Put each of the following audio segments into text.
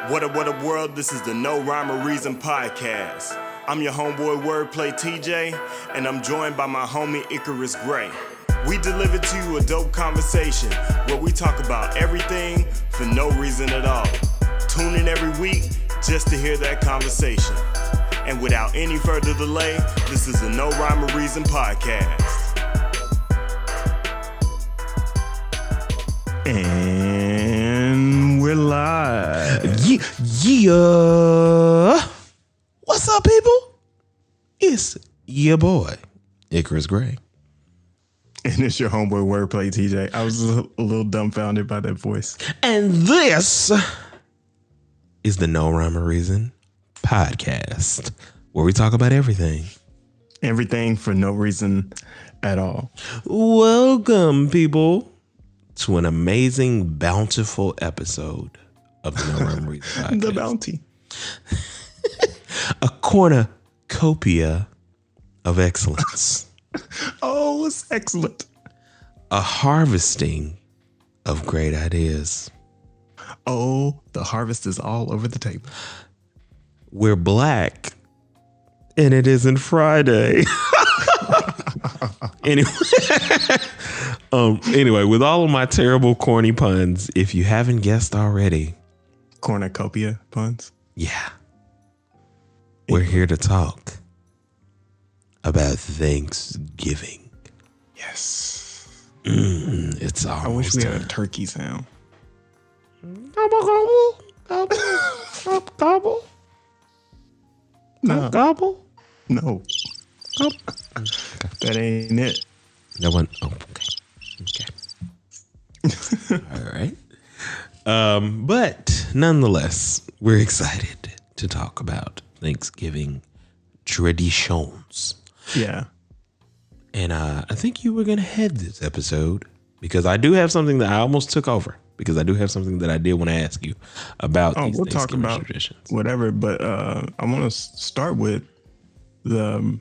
What a world, this is the No Rhyme or Reason podcast. I'm your homeboy WordPlay TJ, and I'm joined by my homie Icarus Gray. We deliver to you a dope conversation where we talk about everything for no reason at all. Tune in every week just to hear that conversation. And without any further delay, this is the No Rhyme or Reason podcast. And we're live. Yeah. What's up, people? It's your boy, Icarus Gray. And it's your homeboy Wordplay TJ. I was a little dumbfounded by that voice. And this is the No Rhyme or Reason podcast, where we talk about everything. Everything for no reason at all. Welcome, people, to an amazing, bountiful episode of the No Rhyme or Reason podcast. The bounty. A cornucopia of excellence. Oh, it's excellent. A harvesting of great ideas. Oh, the harvest is all over the table. We're black, and it isn't Friday. Anyway, with all of my terrible corny puns, if you haven't guessed already, Cornucopia puns. yeah, we're here to talk about Thanksgiving. Yes. It's almost I wish we had time. a turkey sound. Gobble, gobble, gobble, gobble, gobble, No. gobble. No. Gobble. That ain't it. No one. Oh, okay. All right. But nonetheless, we're excited to talk about Thanksgiving traditions. Yeah. And I think you were going to head this episode because I do have something that I almost took over because I do have something that I did want to ask you about these We'll talk Thanksgiving about traditions. whatever, but I want to start with the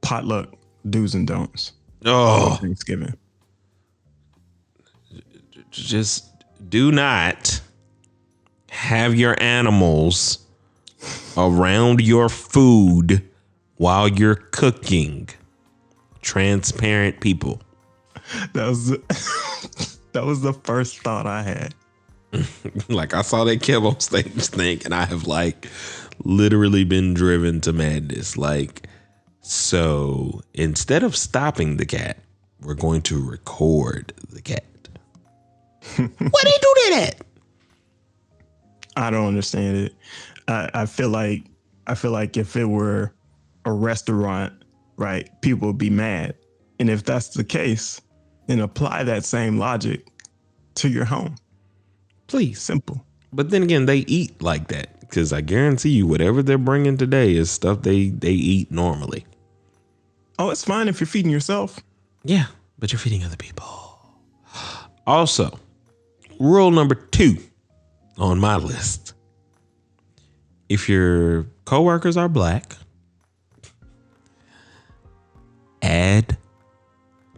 potluck do's and don'ts. Oh, Thanksgiving. just do not have your animals around your food while you're cooking. Transparent people. That was the first thought I had. Like, I saw that Kev on stage thing, and I have like literally been driven to madness. Like, so instead of stopping the cat, we're going to record the cat. Why do you do that? I don't understand it. I feel like if it were a restaurant, right, people would be mad. And if that's the case, then apply that same logic to your home. Please. Simple. But then again, they eat like that because I guarantee you whatever they're bringing today is stuff they eat normally. Oh, it's fine if you're feeding yourself. Yeah, but you're feeding other people. Also, rule number 2 on my list. If your coworkers are black, add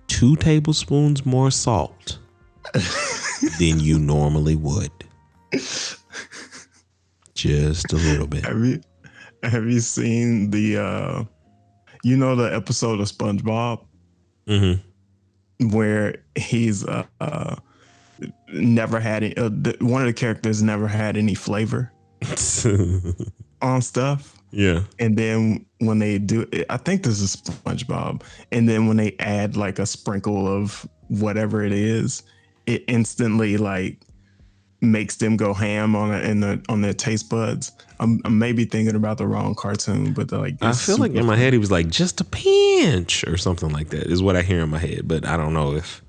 2 tablespoons more salt than you normally would. Just a little bit. Have you seen the the episode of SpongeBob? Mm-hmm. Where he's never had any, one of the characters never had any flavor on stuff. Yeah. And then when they do, I think this is SpongeBob. And then when they add like a sprinkle of whatever it is, it instantly like makes them go ham on their taste buds. I'm maybe thinking about the wrong cartoon, but I feel like in my head he was like just a pinch or something like that is what I hear in my head, but I don't know if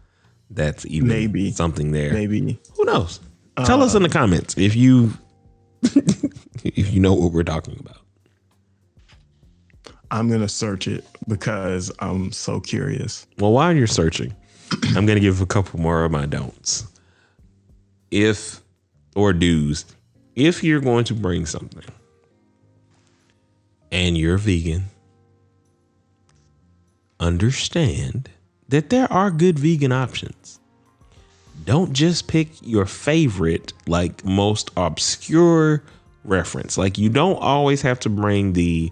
that's even maybe something there. Maybe. Who knows? Tell us in the comments if you if you know what we're talking about. I'm gonna search it because I'm so curious. Well, while you're searching, I'm gonna give a couple more of my don'ts. Do's. If you're going to bring something and you're vegan, understand that there are good vegan options. don't just pick your favorite, like most obscure reference. Like you don't always have to bring the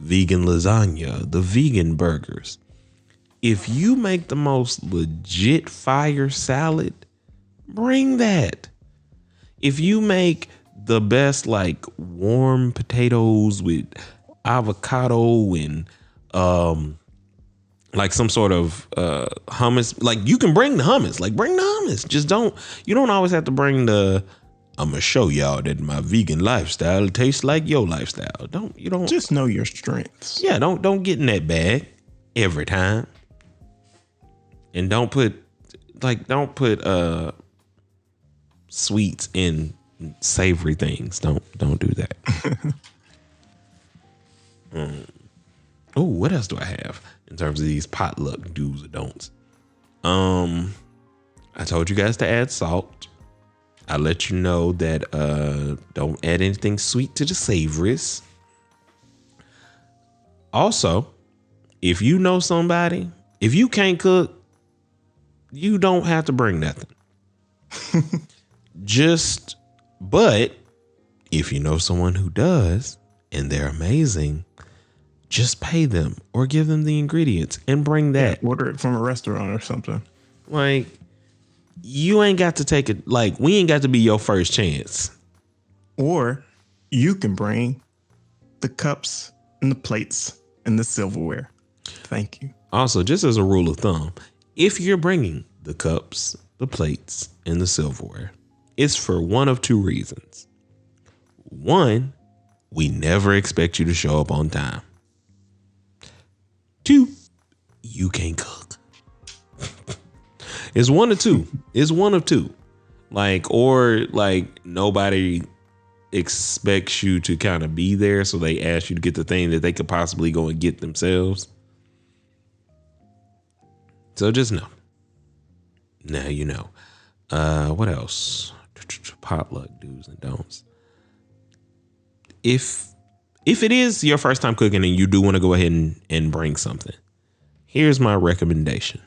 vegan lasagna, the vegan burgers. If you make the most legit fire salad, bring that. If you make the best like warm potatoes with avocado and like some sort of hummus, like you can bring the hummus. Like bring the hummus. You don't always have to bring I'm gonna show y'all that my vegan lifestyle tastes like your lifestyle. You don't just know your strengths. Yeah, don't get in that bag every time. And don't put sweets in savory things. Don't do that. Oh, what else do I have in terms of these potluck do's or don'ts? I told you guys to add salt. I let you know that don't add anything sweet to the savories. Also, if you know somebody, if you can't cook, you don't have to bring nothing. But if you know someone who does and they're amazing, just pay them or give them the ingredients and bring that. Yeah, order it from a restaurant or something. Like, you ain't got to take it. Like, we ain't got to be your first chance. Or you can bring the cups and the plates and the silverware. Thank you. Also, just as a rule of thumb, if you're bringing the cups, the plates, and the silverware, it's for one of two reasons. One, we never expect you to show up on time. Two, you can't cook. It's one of two. It's one of two. Like, or like nobody expects you to kind of be there, so they ask you to get the thing that they could possibly go and get themselves. So just know. Now you know. What else? Potluck do's and don'ts. If it is your first time cooking and you do want to go ahead and bring something, here's my recommendation.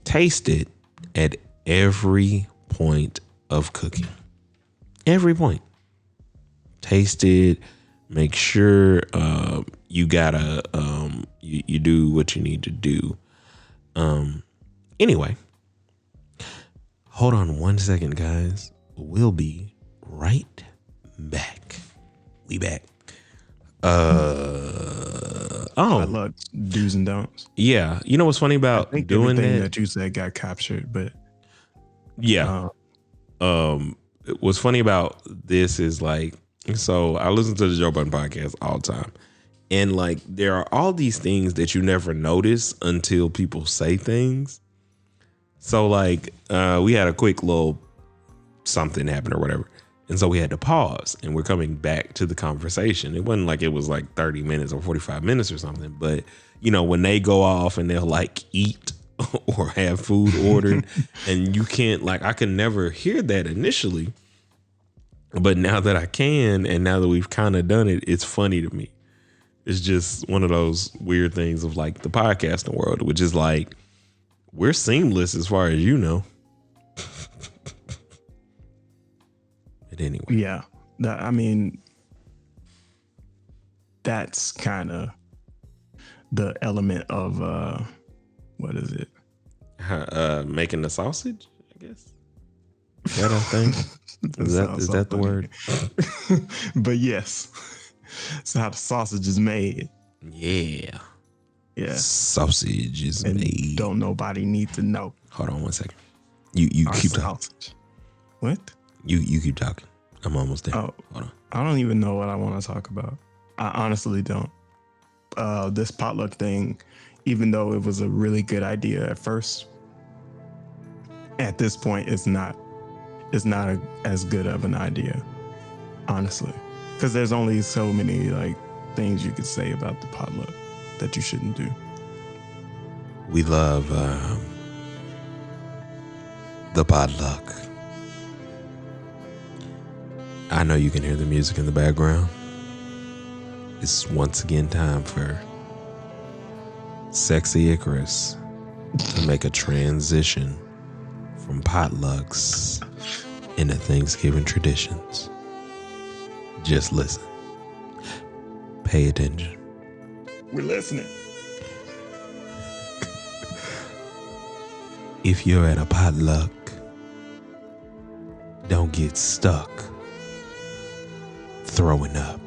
Taste it at every point of cooking. Every point. Taste it. Make sure you gotta you do what you need to do. Anyway, hold on 1 second, guys. We'll be right back. We back. Potluck do's and don'ts. Yeah. You know what's funny about doing that you said got captured, but yeah. What's funny about this is like, so I listen to the Joe Budden podcast all the time. And like, there are all these things that you never notice until people say things. So like, we had a quick little something happen or whatever. And so we had to pause and we're coming back to the conversation. It wasn't like it was like 30 minutes or 45 minutes or something. But, you know, when they go off and they'll like eat or have food ordered and you can't, like, I could never hear that initially. But now that I can, and now that we've kind of done it, it's funny to me. It's just one of those weird things of like the podcasting world, which is like, we're seamless as far as you know. But anyway. Yeah. That's kind of the element of, what is it? Making the sausage, I guess. Is that a thing? Is that the word? But yes. It's how the sausage is made. Yeah. Yeah. Sausage is made. Don't nobody need to know. Hold on 1 second. You keep talking. What? You keep talking. I'm almost there. Oh, hold on. I don't even know what I want to talk about. I honestly don't. This potluck thing, even though it was a really good idea at first, at this point, it's not as good of an idea, honestly, because there's only so many like things you could say about the potluck that you shouldn't do. We love the potluck. I know you can hear the music in the background. It's once again time for sexy Icarus to make a transition from potlucks into Thanksgiving traditions. Just listen. Pay attention. We're listening. If you're at a potluck, don't get stuck throwing up.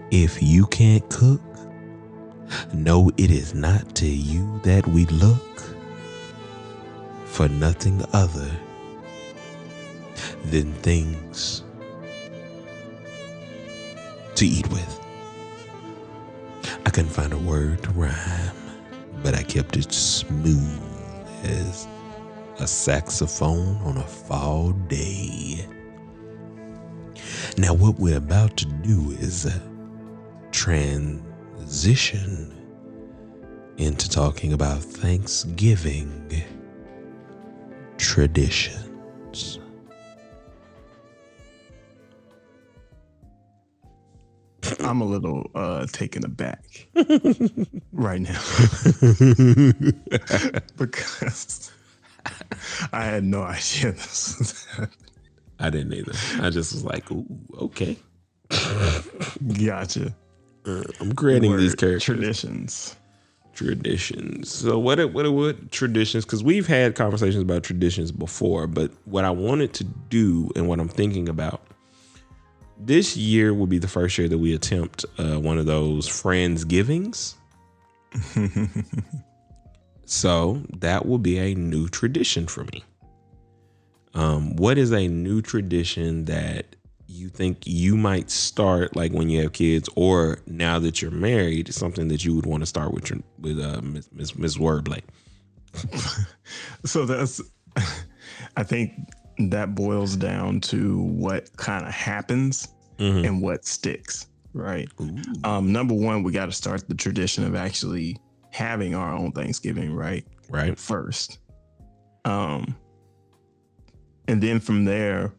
If you can't cook, know it is not to you that we look for nothing other than things to eat with. I couldn't find a word to rhyme, but I kept it smooth as a saxophone on a fall day. Now what we're about to do is transition into talking about Thanksgiving traditions. I'm a little taken aback right now because I had no idea this was happening. I didn't either. I just was like, ooh, okay. Gotcha. I'm creating these characters. Traditions. So what traditions? Because we've had conversations about traditions before, but what I wanted to do and what I'm thinking about this year will be the first year that we attempt one of those Friendsgivings. So that will be a new tradition for me. What is a new tradition that you think you might start, like when you have kids, or now that you're married, something that you would want to start with Miss WordPlay? So I think that boils down to what kind of happens and what sticks, right? Number one, we got to start the tradition of actually having our own Thanksgiving, right? Right. First. And then from there,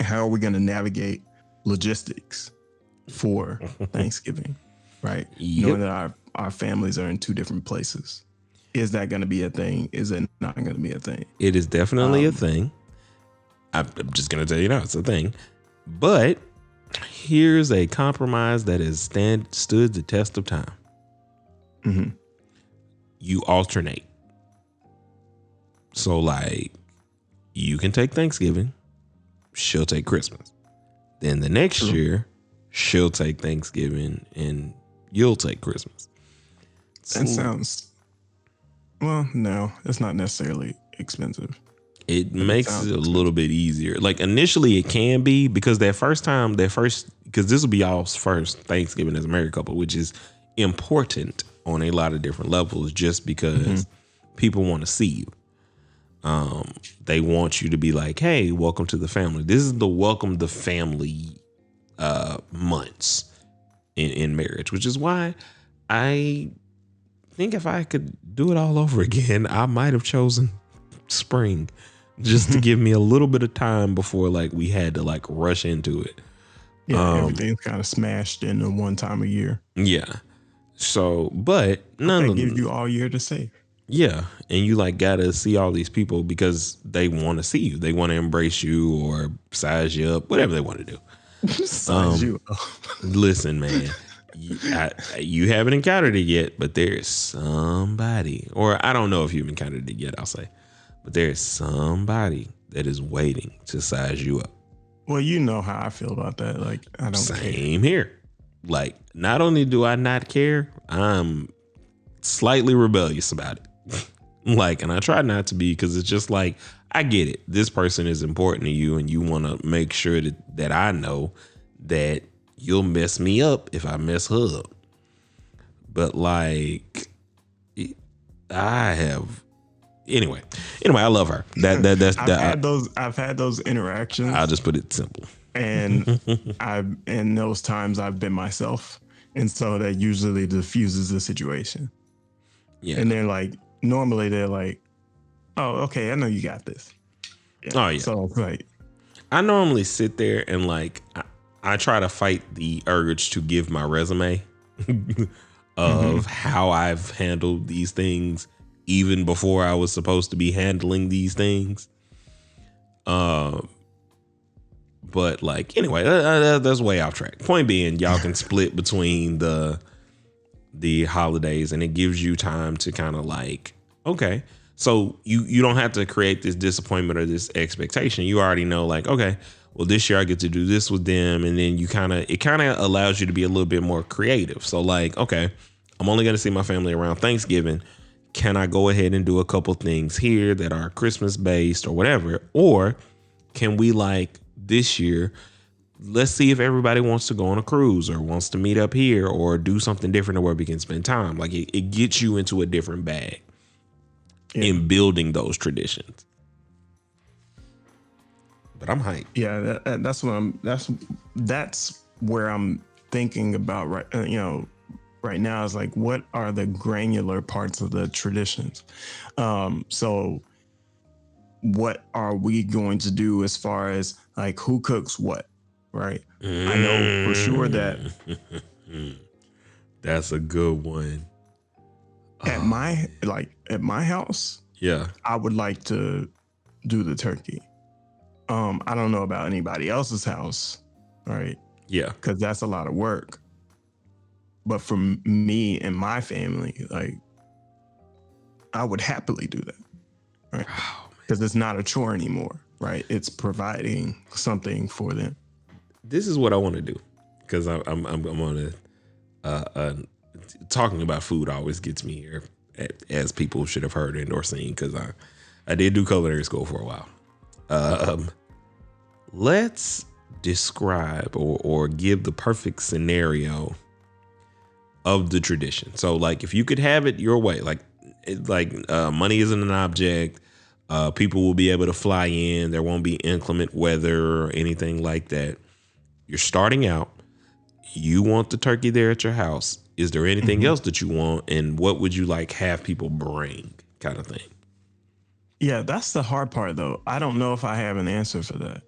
how are we going to navigate logistics for Thanksgiving, right? Yep. Knowing that our families are in two different places. Is that going to be a thing? Is it not going to be a thing? It is definitely a thing. I'm just going to tell you now, it's a thing. But here's a compromise that has stood the test of time. Mm-hmm. You alternate. So like, you can take Thanksgiving, she'll take Christmas. Then the next year, she'll take Thanksgiving and you'll take Christmas. That sounds, well, no, it's not necessarily expensive. It makes it a little bit easier. Like initially it can be, because because this will be y'all's first Thanksgiving as a married couple, which is important on a lot of different levels, just because people want to see you. They want you to be like, hey, welcome to the family. This is the welcome the family months in marriage, which is why I think if I could do it all over again, I might have chosen spring, just to give me a little bit of time before like we had to like rush into it. Yeah, everything's kind of smashed in one time a year. Yeah. So, but none gives you all year to save. Yeah. And you like gotta see all these people because they want to see you. They want to embrace you or size you up, whatever they want to do. Size you up. Listen, man, you haven't encountered it yet, but there's somebody, or I don't know if you've encountered it yet, I'll say, but there's somebody that is waiting to size you up. Well, you know how I feel about that. Like, I don't Same here. Like, not only do I not care, I'm slightly rebellious about it. Like, and I try not to be, because it's just like, I get it. This person is important to you, and you want to make sure that I know that you'll mess me up if I mess her up. But like, Anyway, I love her. I've had those interactions. I'll just put it simple. And in those times I've been myself. And so that usually diffuses the situation. Yeah. And normally they're like, oh, okay, I know you got this. Yeah. Oh yeah. So like, I normally sit there and like, I try to fight the urge to give my resume of how I've handled these things even before I was supposed to be handling these things. But like, anyway, that's way off track. Point being, y'all can split between the holidays, and it gives you time to kind of like, okay, so you don't have to create this disappointment or this expectation. You already know, like, okay, well, this year I get to do this with them, and then it kind of allows you to be a little bit more creative. So like, okay, I'm only going to see my family around Thanksgiving. Can I go ahead and do a couple things here that are Christmas based or whatever? Or can we, like, this year, let's see if everybody wants to go on a cruise or wants to meet up here or do something different where we can spend time. Like, it gets you into a different bag in building those traditions. But I'm hyped. Yeah, that's where I'm thinking about right now is like, what are the granular parts of the traditions? So what are we going to do as far as like who cooks what, right? I know for sure that that's a good one. at my house, yeah, I would like to do the turkey. I don't know about anybody else's house, right? Yeah, because that's a lot of work. But for me and my family, like, I would happily do that, right? Because it's not a chore anymore, right? It's providing something for them. This is what I want to do, because I'm on talking about food always gets me here, as people should have heard and or seen, because I did do culinary school for a while. Let's describe or give the perfect scenario of the tradition. So like, if you could have it your way, like money isn't an object, people will be able to fly in, there won't be inclement weather or anything like that. You're starting out, you want the turkey there at your house. Is there anything else that you want, and what would you like have people bring, kind of thing? Yeah, that's the hard part though. I don't know if I have an answer for that,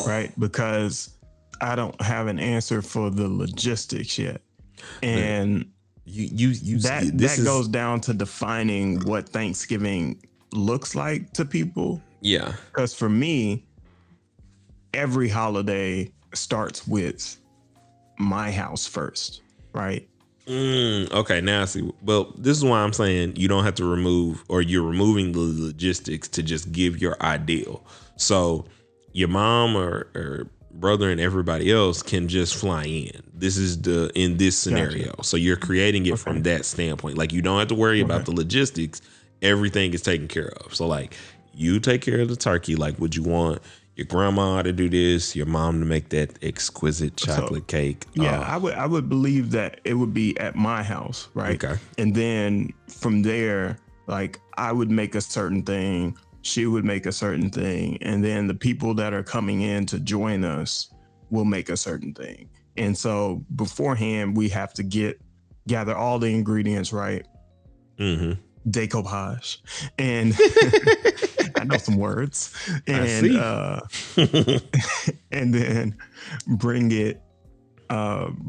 right? Because I don't have an answer for the logistics yet. And that goes down to defining what Thanksgiving looks like to people. Yeah. Because for me, every holiday starts with my house first, right? Okay, now I see. Well, this is why I'm saying you don't have to remove, or you're removing the logistics to just give your ideal. So your mom or brother and everybody else can just fly in. This is in this scenario. Gotcha. So you're creating it from that standpoint. Like, you don't have to worry about the logistics. Everything is taken care of. So like, you take care of the turkey. Like, would you want your grandma to do this, your mom to make that exquisite chocolate cake? Yeah, I would believe that it would be at my house, right? Okay. And then from there, like, I would make a certain thing, she would make a certain thing, and then the people that are coming in to join us will make a certain thing. And so beforehand, we have to gather all the ingredients, right? Mm-hmm. Decoupage, and I know some words, and and then bring it home,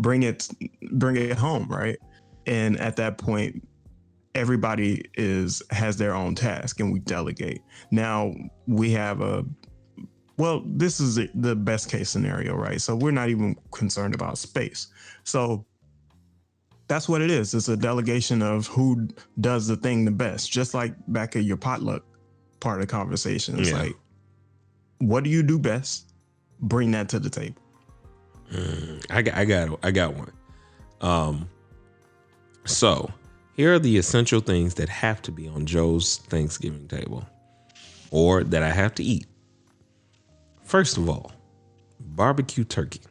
right? And at that point, everybody has their own task, and we delegate. Now we have this is the best case scenario, right? So we're not even concerned about space. So that's what it is. It's a delegation of who does the thing the best. Just like back at your potluck part of the conversation. It's like, what do you do best? Bring that to the table. I got one. So here are the essential things that have to be on Joe's Thanksgiving table, or that I have to eat. First of all, barbecue turkey.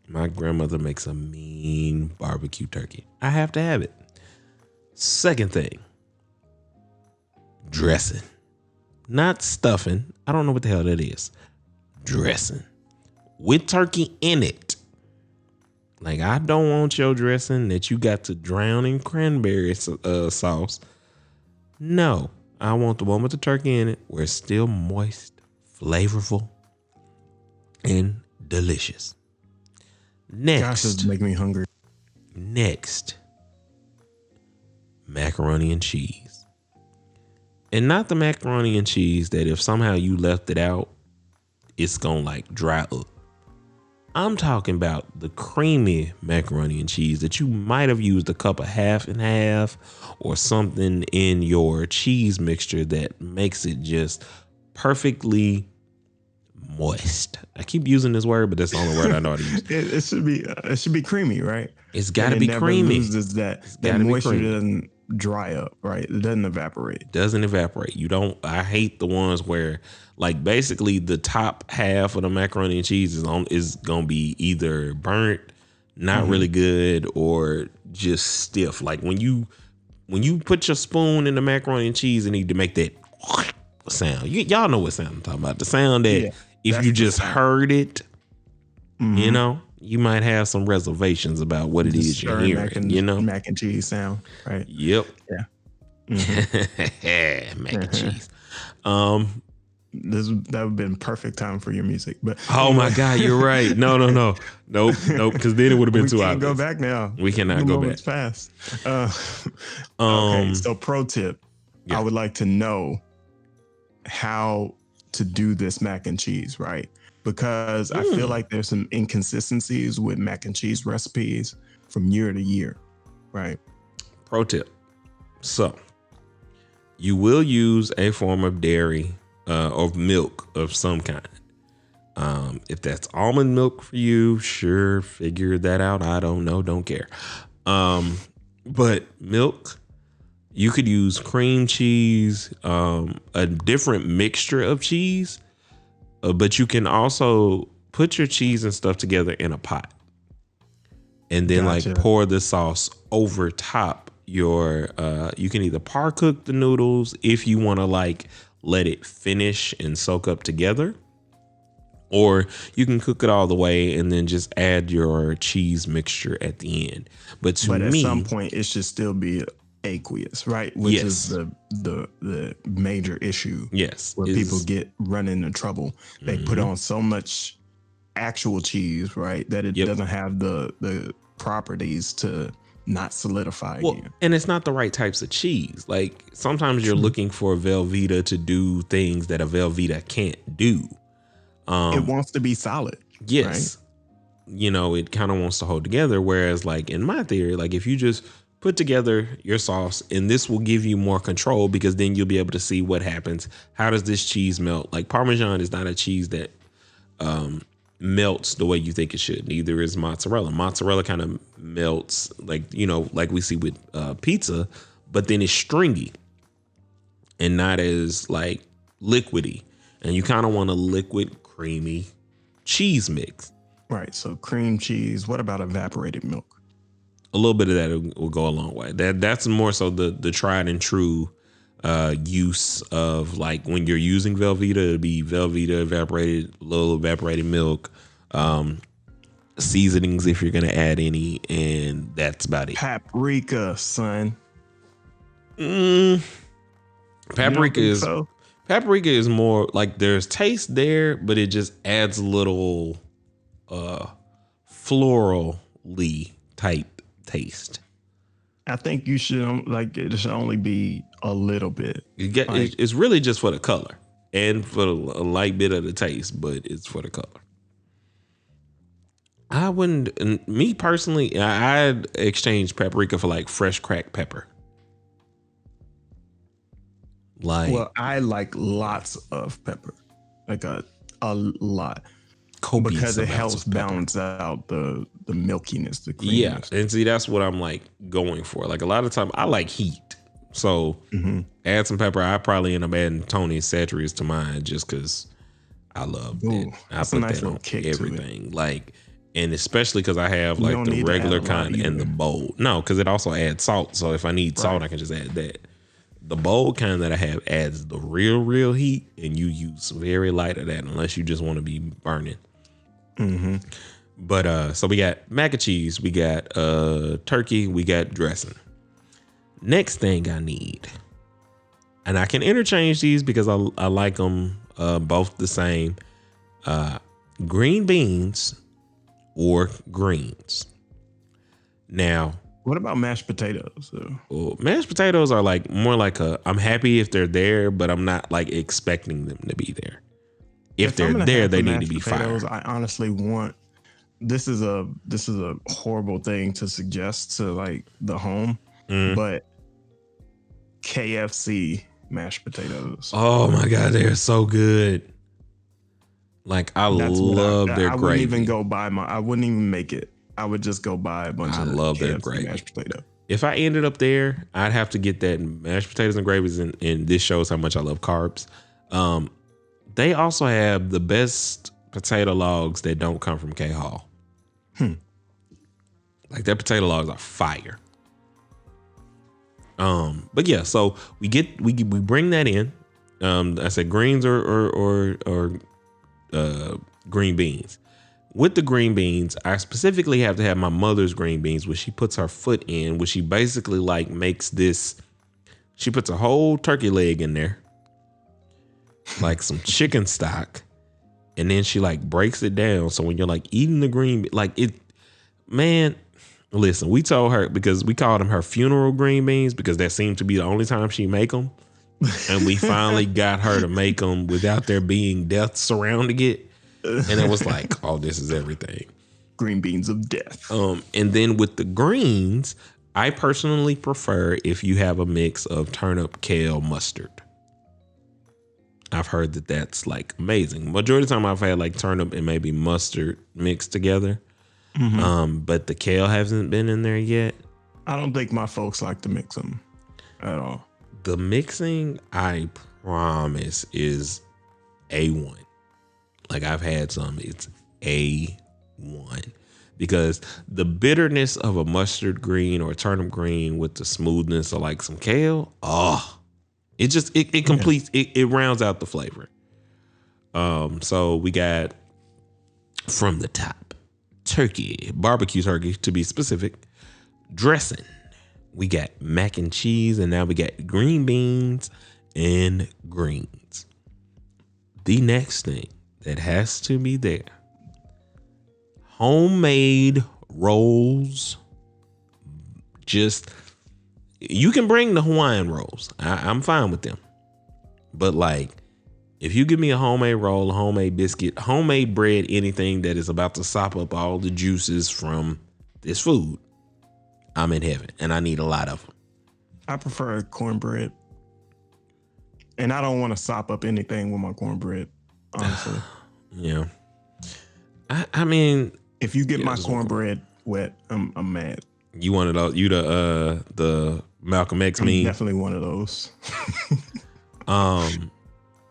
My grandmother makes a mean barbecue turkey. I have to have it. Second thing, dressing. Not stuffing. I don't know what the hell that is. Dressing. With turkey in it. Like, I don't want your dressing that you got to drown in cranberry sauce. No. I want the one with the turkey in it where it's still moist, flavorful, and delicious. Next. Gosh, it's making me hungry. Next. Macaroni and cheese. And not the macaroni and cheese that if somehow you left it out, it's gonna like dry up. I'm talking about the creamy macaroni and cheese that you might have used a cup of half and half or something in your cheese mixture that makes it just perfectly moist. I keep using this word, but that's the only word I know how to use. It should be creamy, right? It's got to be creamy. Loses that moisture doesn't dry up, right? It doesn't evaporate. Doesn't evaporate. You don't. I hate the ones where like basically the top half of the macaroni and cheese is gonna be either burnt, not really good, or just stiff. Like when you put your spoon in the macaroni and cheese, it need to make that sound. Y'all know what sound I'm talking about. The sound that if you just heard it, you know, you might have some reservations about what it is you're hearing. You know, mac and cheese sound, right? Yep. Yeah. Mac and cheese. That would have been perfect time for your music, but my God, you're right. No, nope, because then it would have been too obvious. We can't go back now. We cannot go back. Fast. Okay, so pro tip: I would like to know how to do this mac and cheese, right? Because I feel like there's some inconsistencies with mac and cheese recipes from year to year, right? Pro tip: so you will use a form of dairy. Of milk of some kind. If that's almond milk for you, sure, figure that out. I don't know, don't care. But milk, you could use cream cheese, a different mixture of cheese, but you can also put your cheese and stuff together in a pot and then like pour the sauce over top your, you can either par cook the noodles if you want to like let it finish and soak up together, or you can cook it all the way and then just add your cheese mixture at the end. But at some point, it should still be aqueous, right? Which is the major issue. Yes, where people run into trouble. They put on so much actual cheese, right, that it doesn't have the properties to not solidify again. And it's not the right types of cheese. Like sometimes you're looking for Velveeta to do things that a Velveeta can't do. It wants to be solid. Yes. Right? You know, it kind of wants to hold together. Whereas like in my theory, like if you just put together your sauce, and this will give you more control because then you'll be able to see what happens. How does this cheese melt? Like Parmesan is not a cheese that melts the way you think it should. Neither is mozzarella. Mozzarella kind of melts like, you know, like we see with pizza, but then it's stringy and not as like liquidy. And you kind of want a liquid, creamy cheese mix. Right. So cream cheese. What about evaporated milk? A little bit of that will go a long way. That's more so the tried and true use of like when you're using Velveeta, it'll be Velveeta evaporated, little evaporated milk, seasonings if you're gonna add any, and that's about it. Paprika, son. Paprika is more like there's taste there, but it just adds a little florally type taste. I think you should it should only be a little bit. It's really just for the color and for a light bit of the taste, but it's for the color. I wouldn't, me personally, I'd exchange paprika for like fresh cracked pepper. Well, I like lots of pepper, like a lot. Copious because it helps balance out the milkiness, the creaminess. Yeah, and see, that's what I'm like going for. Like a lot of time, I like heat, so add some pepper. I probably end up adding Tony Saturates to mine just because I love it. I put that on everything, like, and especially because I have like the regular kind and the bold. No, because it also adds salt. So if I need salt, I can just add that. The bold kind that I have adds the real heat, and you use very light of that unless you just want to be burning. But so we got mac and cheese, we got turkey, we got dressing. Next thing I need, and I can interchange these because I like them both the same. Green beans or greens. Now, What about mashed potatoes? Well, mashed potatoes are like more like I'm happy if they're there, but I'm not like expecting them to be there. If they're I'm gonna there, have they the need to mashed be potatoes, fire. I honestly want. This is a horrible thing to suggest to like the home, Mm. but KFC mashed potatoes. Oh my God, they're so good. Like I That's what love their I wouldn't even gravy. go buy I wouldn't even make it. I would just go buy a bunch I of love their KFC gravy. mashed potato. If I ended up there, I'd have to get that mashed potatoes and gravies, and this shows how much I love carbs. They also have the best potato logs that don't come from K Hall. Like their potato logs are fire. But yeah, so we bring that in. I said greens or green beans. With the green beans, I specifically have to have my mother's green beans, which she puts her foot in, which she basically like makes this. She puts a whole turkey leg in there, like some chicken stock, and then she like breaks it down. So when you're like eating the green, like it, man, listen, we told her because we called them her funeral green beans because that seemed to be the only time she make them. And we finally got her to make them without there being death surrounding it. And it was like, oh, this is everything. Green beans of death. And then with the greens, I personally prefer if you have a mix of turnip, kale, mustard. I've heard that that's like amazing. Majority of the time I've had like turnip and maybe mustard mixed together. But the kale hasn't been in there yet. I don't think my folks like to mix them at all. The mixing, I promise, is A1. Like I've had some, it's A1. Because the bitterness of a mustard green or a turnip green with the smoothness of like some kale, it completes, it rounds out the flavor. So we got from the top, turkey, barbecue turkey to be specific, dressing. We got mac and cheese, and now we got green beans and greens. The next thing that has to be there, homemade rolls. Just, you can bring the Hawaiian rolls. I'm fine with them. But like, if you give me a homemade roll, a homemade biscuit, homemade bread, anything that is about to sop up all the juices from this food, I'm in heaven, and I need a lot of them. I prefer cornbread. And I don't want to sop up anything with my cornbread, honestly. Yeah. I mean, if you get my cornbread wet, I'm mad. You wanted the Malcolm X meme? Definitely one of those.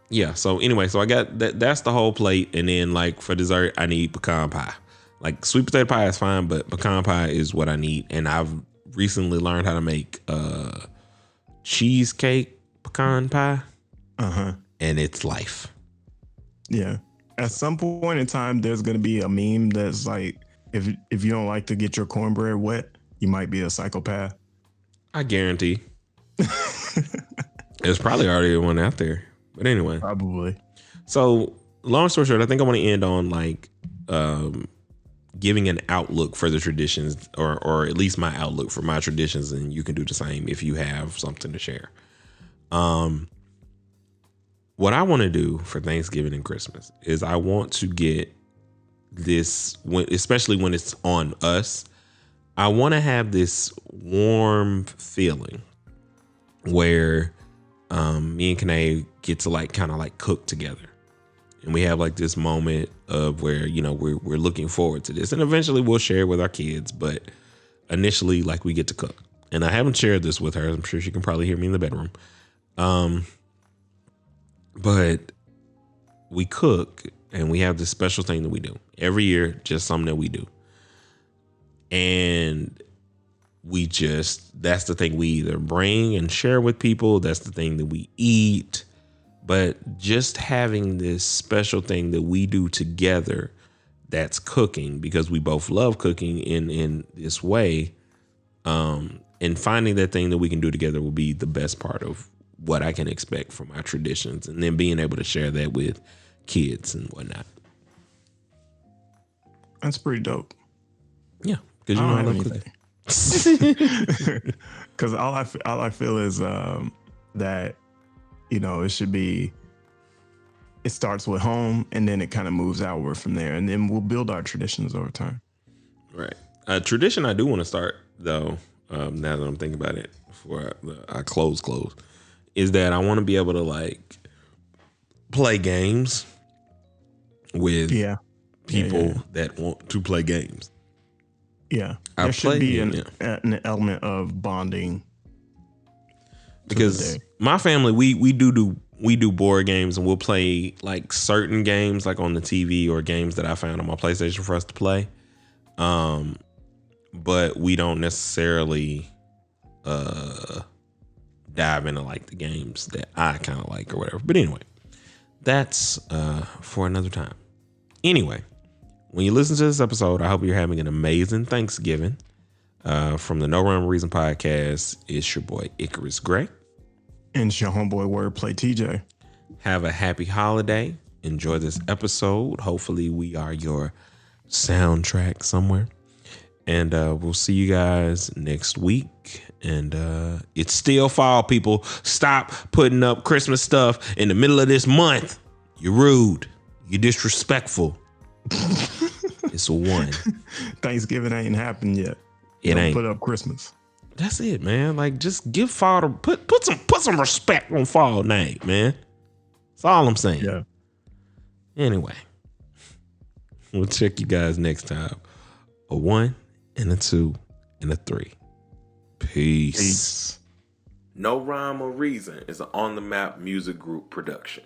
Yeah. So anyway, so I got that. That's the whole plate, and then like for dessert, I need pecan pie. Like sweet potato pie is fine, but pecan pie is what I need. And I've recently learned how to make cheesecake pecan pie. And it's life. Yeah. At some point in time, there's gonna be a meme that's like, if you don't like to get your cornbread wet, you might be a psychopath. I guarantee. There's probably already one out there. But anyway. Probably. So long story short, I think I want to end on like giving an outlook for the traditions, or at least my outlook for my traditions, and you can do the same if you have something to share. What I want to do for Thanksgiving and Christmas is I want to get this, especially when it's on us, I want to have this warm feeling where me and Kanae get to like kind of like cook together. And we have like this moment of where, you know, we're looking forward to this. And eventually we'll share with our kids. But initially, like, we get to cook. And I haven't shared this with her. I'm sure she can probably hear me in the bedroom. But we cook, and we have this special thing that we do every year, just something that we do. And that's the thing we either bring and share with people. That's the thing that we eat. But just having this special thing that we do together, that's cooking, because we both love cooking in this way. And finding that thing that we can do together will be the best part of what I can expect from our traditions, and then being able to share that with kids and whatnot. That's pretty dope. Yeah, because you know I love cooking. Because all I feel is that, you know, it should be. It starts with home, and then it kind of moves outward from there, and then we'll build our traditions over time. Right. A tradition I do want to start, though, now that I'm thinking about it, before I close, is that I want to be able to like play games with people that want to play games. Yeah, there should be an element of bonding. Because my family, we do board games, and we'll play like certain games like on the TV or games that I found on my PlayStation for us to play. But we don't necessarily dive into like the games that I kind of like or whatever. But anyway, that's for another time. Anyway, when you listen to this episode, I hope you're having an amazing Thanksgiving. From the No Rhyme or Reason podcast, it's your boy Icarus Gray. And it's your homeboy Wordplay TJ. Have a happy holiday. Enjoy this episode. Hopefully we are your soundtrack somewhere. And we'll see you guys next week. And it's still fall, people. Stop putting up Christmas stuff in the middle of this month. You're rude. You're disrespectful. It's a one. Thanksgiving ain't happened yet. It ain't. Put up Christmas. That's it, man. Like, just give fall to put some respect on fall name, man. That's all I'm saying. Yeah. Anyway, we'll check you guys next time. A 1 and a 2 and a 3. Peace. Peace. No Rhyme or Reason is an On the Map music group production.